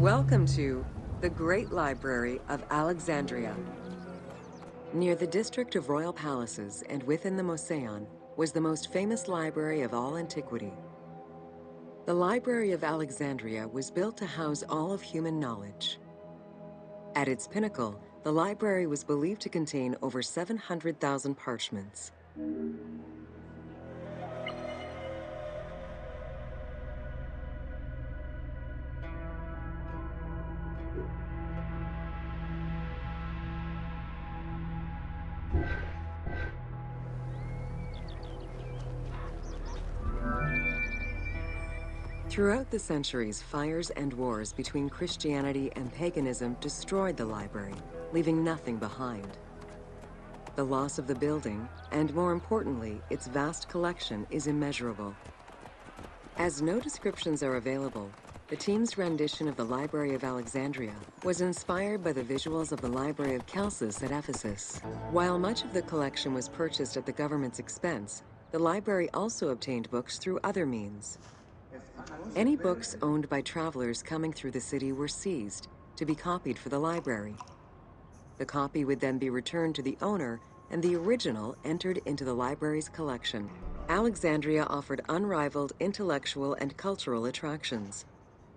Welcome to the Great Library of Alexandria. Near the district of royal palaces and within the Moseon was the most famous library of all antiquity. The Library of Alexandria was built to house all of human knowledge. At its pinnacle, the library was believed to contain over 700,000 parchments. Throughout the centuries, fires and wars between Christianity and paganism destroyed the library, leaving nothing behind. The loss of the building, and more importantly, its vast collection, is immeasurable. As no descriptions are available, the team's rendition of the Library of Alexandria was inspired by the visuals of the Library of Chalcis at Ephesus. While much of the collection was purchased at the government's expense, the library also obtained books through other means. Any books owned by travelers coming through the city were seized to be copied for the library. The copy would then be returned to the owner, and the original entered into the library's collection. Alexandria offered unrivaled intellectual and cultural attractions.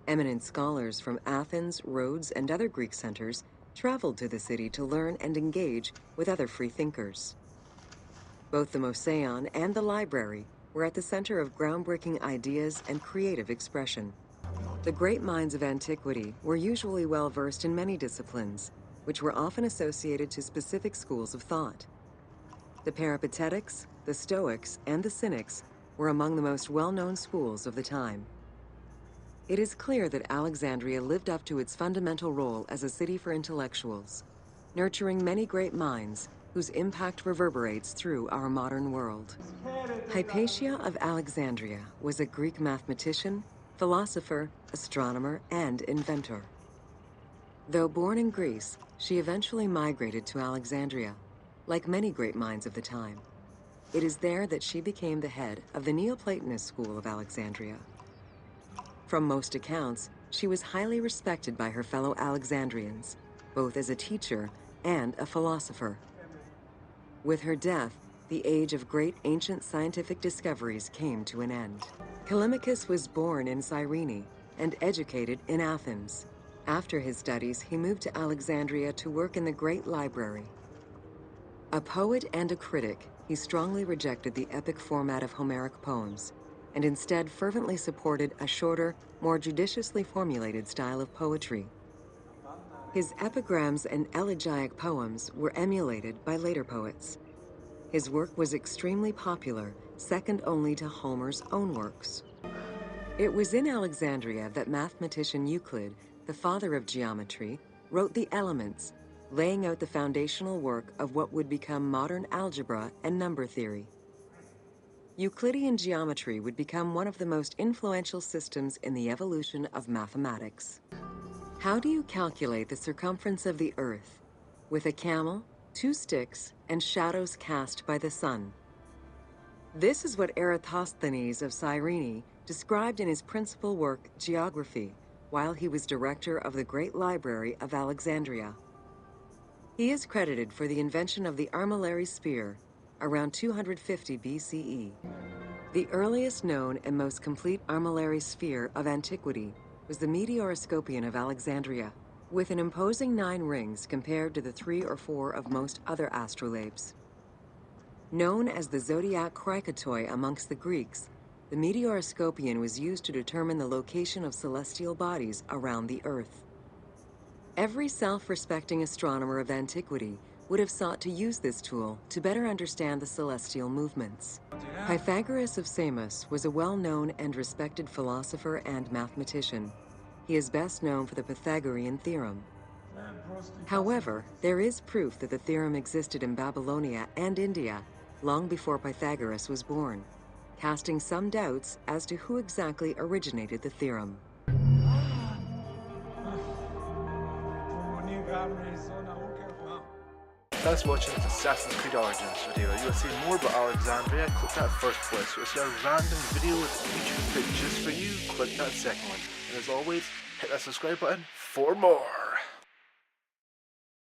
Eminent scholars from Athens, Rhodes, and other Greek centers traveled to the city to learn and engage with other free thinkers. Both the Moseon and the library were at the center of groundbreaking ideas and creative expression. The great minds of antiquity were usually well-versed in many disciplines, which were often associated to specific schools of thought. The Peripatetics, the Stoics, and the Cynics were among the most well-known schools of the time. It is clear that Alexandria lived up to its fundamental role as a city for intellectuals, nurturing many great minds whose impact reverberates through our modern world. Hypatia of Alexandria was a Greek mathematician, philosopher, astronomer, and inventor. Though born in Greece, she eventually migrated to Alexandria, like many great minds of the time. It is there that she became the head of the Neoplatonist school of Alexandria. From most accounts, she was highly respected by her fellow Alexandrians, both as a teacher and a philosopher. With her death, the age of great ancient scientific discoveries came to an end. Callimachus was born in Cyrene and educated in Athens. After his studies, he moved to Alexandria to work in the great library. A poet and a critic, he strongly rejected the epic format of Homeric poems, and instead fervently supported a shorter, more judiciously formulated style of poetry. His epigrams and elegiac poems were emulated by later poets. His work was extremely popular, second only to Homer's own works. It was in Alexandria that mathematician Euclid, the father of geometry, wrote the Elements, laying out the foundational work of what would become modern algebra and number theory. Euclidean geometry would become one of the most influential systems in the evolution of mathematics. How do you calculate the circumference of the Earth with a camel, 2 sticks, and shadows cast by the sun? This is what Eratosthenes of Cyrene described in his principal work, Geography, while he was director of the Great Library of Alexandria. He is credited for the invention of the armillary sphere around 250 BCE. The earliest known and most complete armillary sphere of antiquity was the Meteoroscopion of Alexandria, with an imposing 9 rings compared to the 3 or 4 of most other astrolabes. Known as the zodiac krikatoi amongst the Greeks, the Meteoroscopion was used to determine the location of celestial bodies around the Earth. Every self-respecting astronomer of antiquity would have sought to use this tool to better understand the celestial movements. Pythagoras of Samos was a well-known and respected philosopher and mathematician. He is best known for the Pythagorean theorem. However, there is proof that the theorem existed in Babylonia and India long before Pythagoras was born, casting some doubts as to who exactly originated the theorem. Thanks for watching this Assassin's Creed Origins video. You will see more about Alexandria, click that first place. You'll see a random video with a YouTube clip just for you, click that second one. And as always, hit that subscribe button for more.